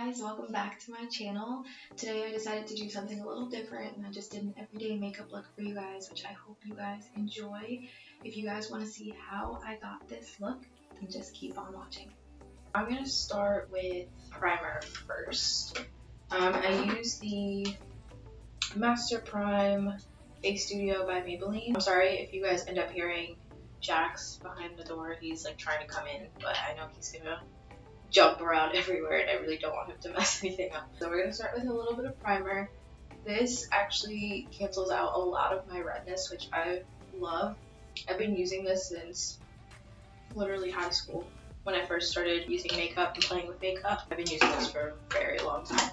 guys, welcome back to my channel. Today I decided to do something a little different and I just did an everyday makeup look for you guys, which I hope you guys enjoy. If you guys want to see how I got this look, then just keep on watching. I'm going to start with primer first. I use the Master Prime Face Studio by Maybelline. I'm sorry if you guys end up hearing Jax behind the door. He's like trying to come in, but I know he's gonna jump around everywhere and I really don't want him to mess anything up. So we're gonna start with a little bit of primer. This actually cancels out a lot of my redness, which I love. I've been using this since literally high school. When I first started using makeup and playing with makeup, I've been using this for a very long time.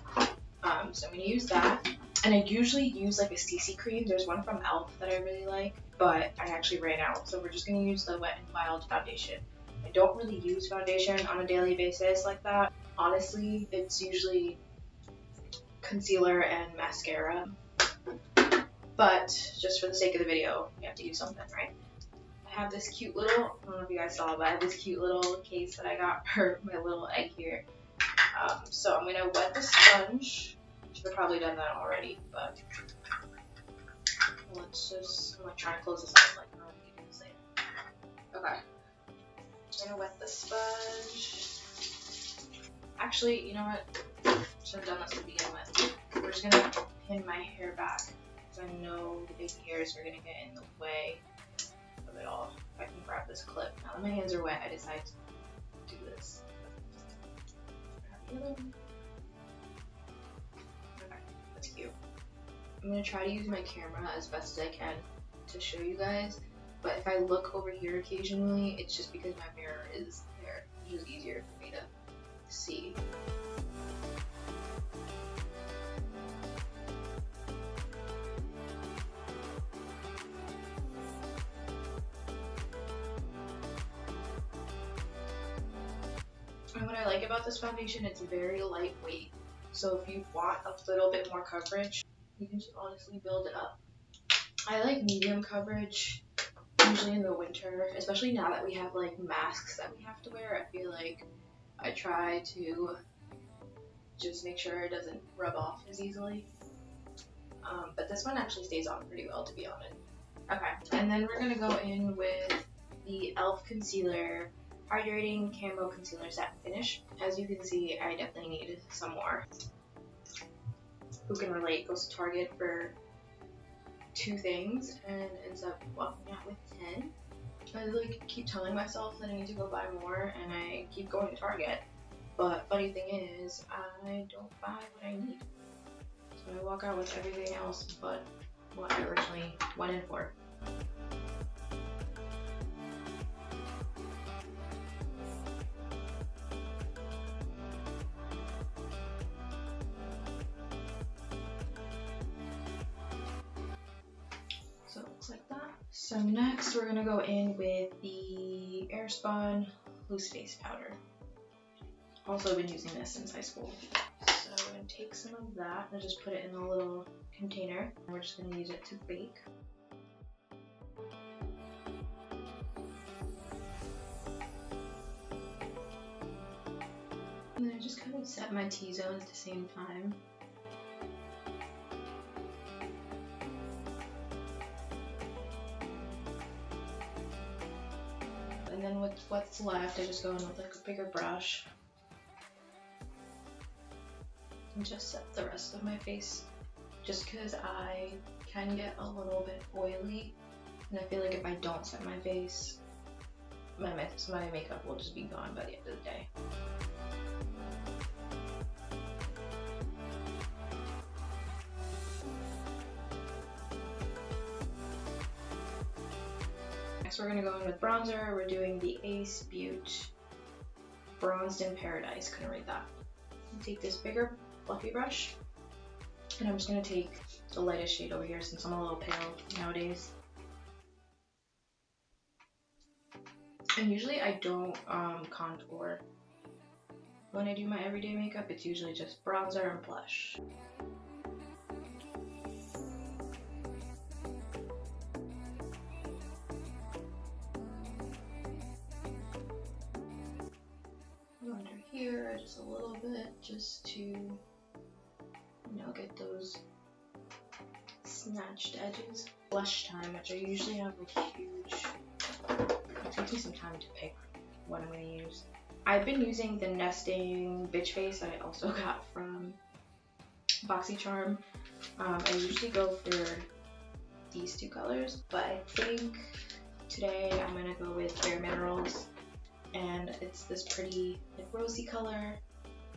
So I'm gonna use that. And I usually use like a CC cream. There's one from e.l.f. that I really like, but I actually ran out. So we're just gonna use the Wet n Wild foundation. I don't really use foundation on a daily basis like that. Honestly, it's usually concealer and mascara. But just for the sake of the video, you have to use something, right? I have this cute little, I don't know if you guys saw, but I have this cute little case that I got for my little egg here. So I'm gonna wet the sponge. Should have probably done that already, but let's just, I'm gonna try and close this up like I don't need to say it. Okay. I'm gonna wet the sponge. Actually, you know what? Should have done this to begin with. We're just gonna pin my hair back because I know the big hairs are gonna get in the way of it all. If I can grab this clip. Now that my hands are wet, I decide to do this. Grab the other one. Okay, that's cute. I'm gonna try to use my camera as best as I can to show you guys. But if I look over here occasionally, it's just because my mirror is there. It's just easier for me to see. And what I like about this foundation, it's very lightweight. So if you want a little bit more coverage, you can just honestly build it up. I like medium coverage. Usually in the winter, especially now that we have like masks that we have to wear, I feel like I try to just make sure it doesn't rub off as easily. But this one actually stays on pretty well, to be honest. Okay, and then we're gonna go in with the e.l.f. Concealer Hydrating Camo Concealer Satin Finish. As you can see, I definitely need some more. Who can relate? Goes to Target for 2 things and ends up walking out with 10. I like keep telling myself that I need to go buy more and I keep going to Target, but funny thing is I don't buy what I need, so I walk out with everything else but what I originally went in for. So it looks like that. So next we're gonna go in with the Airspun Loose Face Powder. Also been using this since high school. So I'm gonna take some of that and just put it in a little container. And we're just gonna use it to bake. And then I just kind of set my T-zone at the same time. And then with what's left, I just go in with like a bigger brush and just set the rest of my face. Just because I can get a little bit oily, and I feel like if I don't set my face, my makeup will just be gone by the end of the day. Next we're going to go in with bronzer. We're doing the Ace Beauty Bronzed in Paradise. Couldn't read that. Take this bigger fluffy brush and I'm just going to take the lightest shade over here since I'm a little pale nowadays. And usually I don't contour when I do my everyday makeup. It's usually just bronzer and blush. Under here, just a little bit. just to, you know, get those snatched edges. Blush time, which I usually have a huge, it takes me some time to pick what I'm going to use. I've been using the Nesting Bitch Face that I also got from BoxyCharm. I usually go for these two colors, but I think today I'm going to go with Bare Minerals, and it's this pretty like rosy color,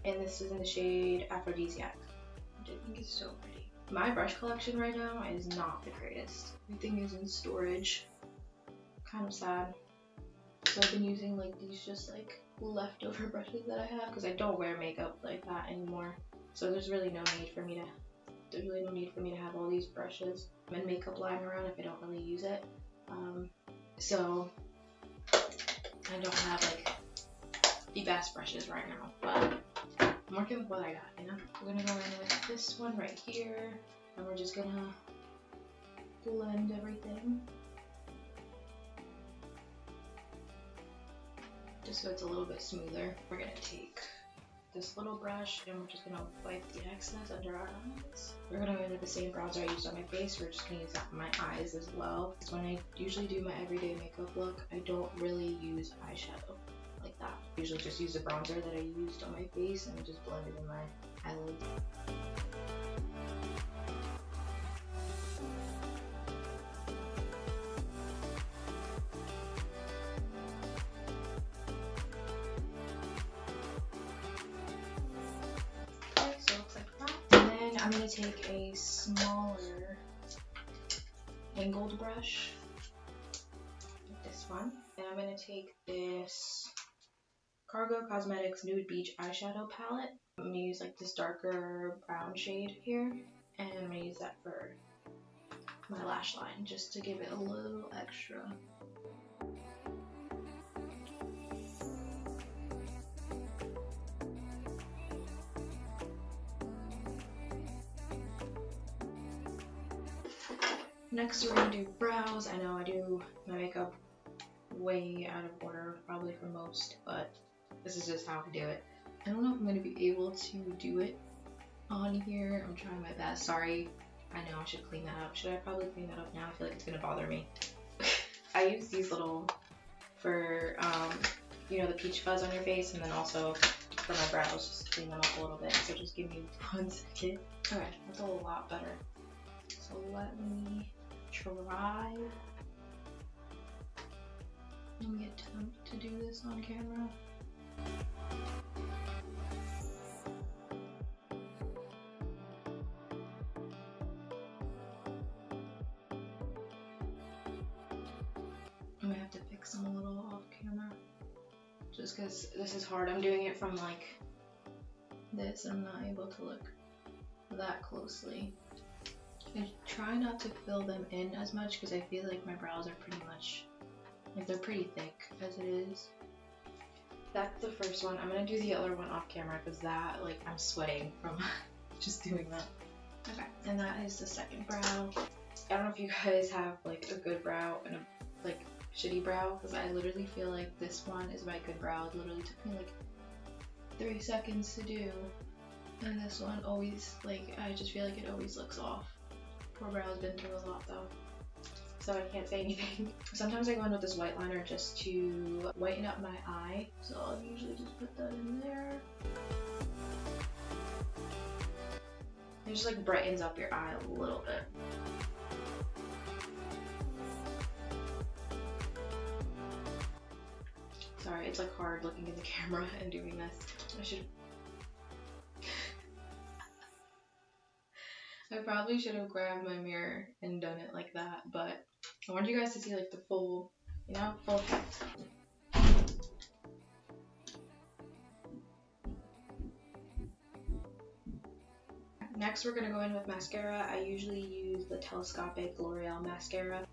and this is in the shade Aphrodisiac, which I think is so pretty. My brush collection right now is not the greatest. Everything is in storage. Kind of sad. So I've been using like these just like leftover brushes that I have because I don't wear makeup like that anymore. So there's really no need for me to have all these brushes and makeup lying around if I don't really use it. So I don't have like the best brushes right now, but I'm working with what I got, you know? We're gonna go in with this one right here, and we're just gonna blend everything. Just so it's a little bit smoother. We're gonna take this little brush and we're just gonna wipe the excess under our eyes. We're gonna go in with the same bronzer I used on my face. We're just gonna use that on my eyes as well. Because when I usually do my everyday makeup look, I don't really use eyeshadow like that. I usually just use the bronzer that I used on my face and just blend it in my eyelids. Okay, so it looks like that. And then I'm going to take a smaller angled brush, like this one, and I'm going to take this Cargo Cosmetics Nude Beach eyeshadow palette. I'm going to use like this darker brown shade here, and I'm going to use that for my lash line just to give it a little extra. Next we're going to do brows. I know I do my makeup way out of order probably for most, but this is just how I do it. I don't know if I'm going to be able to do it on here. I'm trying my best. Sorry. I know I should clean that up. Should I probably clean that up now? I feel like it's going to bother me. I use these little for, you know, the peach fuzz on your face, and then also for my brows, just to clean them up a little bit. So just give me 1 second. Okay, that's a lot better. So let me try. Let me attempt to do this on camera. I'm gonna have to fix them a little off camera, just because this is hard. I'm doing it from like this, and I'm not able to look that closely. I try not to fill them in as much because I feel like my brows are pretty much, like they're pretty thick as it is. That's the first one. I'm gonna do the other one off camera because that, like, I'm sweating from just doing that. Okay, and that is the second brow. I don't know if you guys have like a good brow and a like shitty brow, because I literally feel like this one is my good brow. It literally took me like 3 seconds to do, and this one always, like, I just feel like it always looks off. Poor brow's been through a lot though, so I can't say anything. Sometimes I go in with this white liner just to whiten up my eye, so I'll usually just put that in there. It just like brightens up your eye a little bit. Sorry, it's like hard looking in the camera and doing this. I probably should have grabbed my mirror and done it like that, but I want you guys to see like the full, you know, full effect. Next we're gonna go in with mascara. I usually use the telescopic L'Oreal mascara.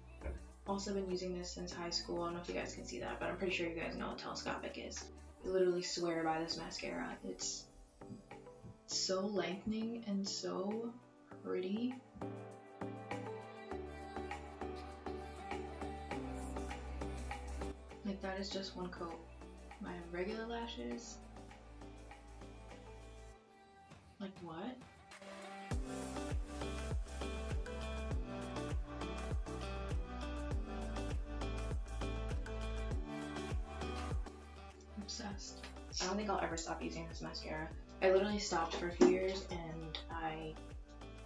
Also been using this since high school. I don't know if you guys can see that, but I'm pretty sure you guys know what telescopic is. I literally swear by this mascara. It's so lengthening and so pretty. Like, that is just one coat. My regular lashes, I don't think I'll ever stop using this mascara. I literally stopped for a few years and I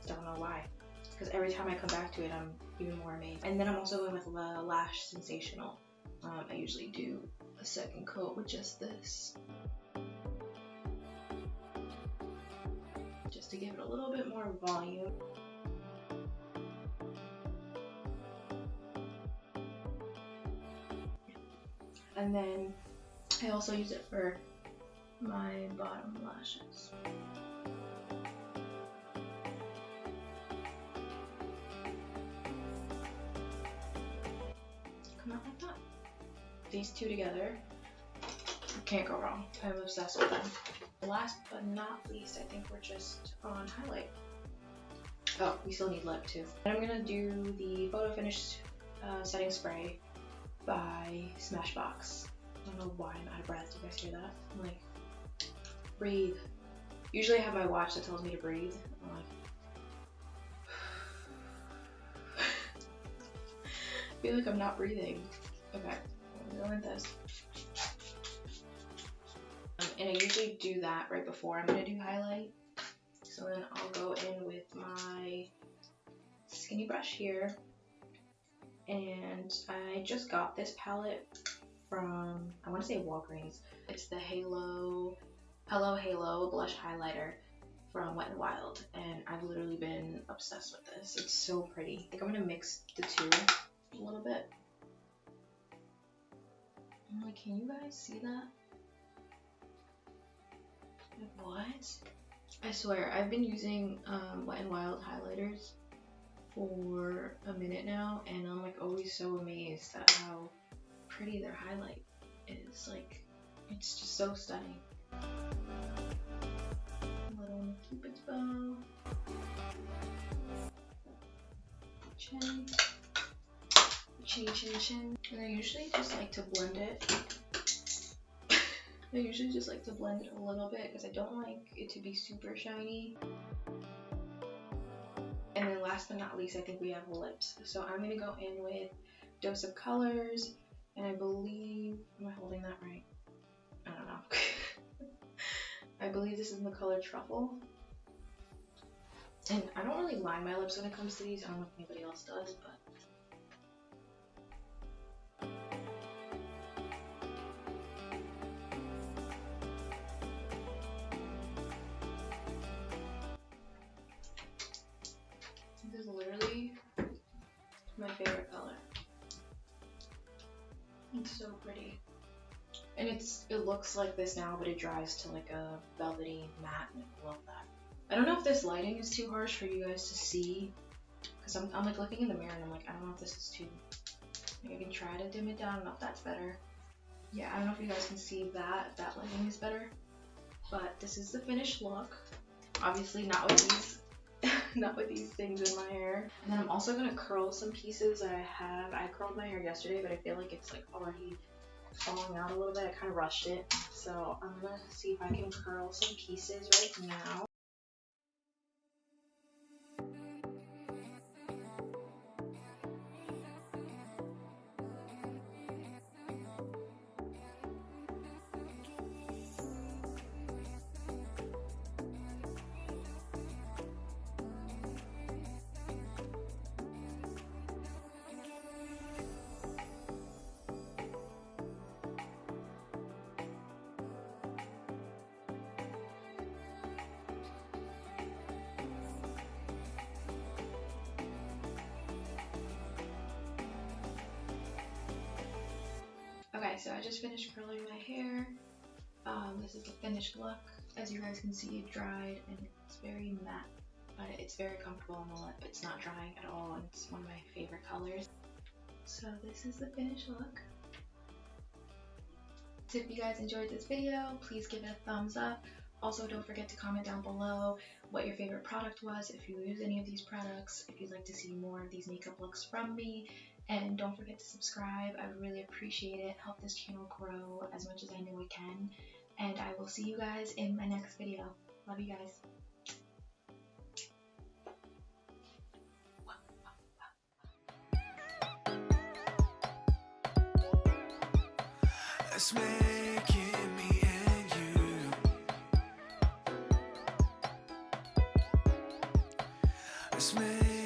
don't know why. Because every time I come back to it, I'm even more amazed. And then I'm also going with the Lash Sensational. I usually do a second coat with just this. Just to give it a little bit more volume. And then I also use it for my bottom lashes. Come out like that. These two together, can't go wrong. I'm obsessed with them. Last but not least, I think we're just on highlight. Oh, we still need lip too. And I'm gonna do the Photo Finish setting spray by Smashbox. I don't know why I'm out of breath. Do you guys hear that? I'm like, breathe. Usually I have my watch that tells me to breathe. I'm like, I feel like I'm not breathing. Okay, I'm gonna go with this. And I usually do that right before I'm gonna do highlight. So then I'll go in with my skinny brush here. And I just got this palette from, I want to say Walgreens. It's the Hello Blush Highlighter from Wet n Wild. And I've literally been obsessed with this. It's so pretty. I think I'm going to mix the two a little bit. I'm like, can you guys see that? Like, what? I swear, I've been using Wet n Wild highlighters for a minute now, and I'm like always so amazed at how pretty their highlight is. Like, it's just so stunning. A little Cupid's bow. Chin. Chinny chin chin. And I usually just like to blend it. I usually just like to blend it a little bit because I don't like it to be super shiny. And then last but not least, I think we have lips. So I'm going to go in with Dose of Colors, and I believe, am I holding that right? I don't know. I believe this is in the color Truffle. And I don't really line my lips when it comes to these. I don't know if anybody else does, but this is literally my favorite color. It's so pretty. And it looks like this now, but it dries to like a velvety matte, and I love that. I don't know if this lighting is too harsh for you guys to see, because I'm like looking in the mirror and I'm like, I don't know if this is too, like I can try to dim it down, I don't know if that's better. Yeah, I don't know if you guys can see that, if that lighting is better. But this is the finished look. Obviously not with these not with these things in my hair. And then I'm also gonna curl some pieces that I have. I curled my hair yesterday, but I feel like it's like already falling out a little bit. I kind of rushed it. So I'm gonna see if I can curl some pieces right now. Okay, so I just finished curling my hair. This is the finished look. As you guys can see, it dried and it's very matte, but it's very comfortable on the lip. It's not drying at all, and it's one of my favorite colors. So this is the finished look. So if you guys enjoyed this video, please give it a thumbs up. Also, don't forget to comment down below what your favorite product was, if you use any of these products, if you'd like to see more of these makeup looks from me. And don't forget to subscribe. I would really appreciate it. Help this channel grow as much as I know it can. And I will see you guys in my next video. Love you guys. Let's make it me and you. Just make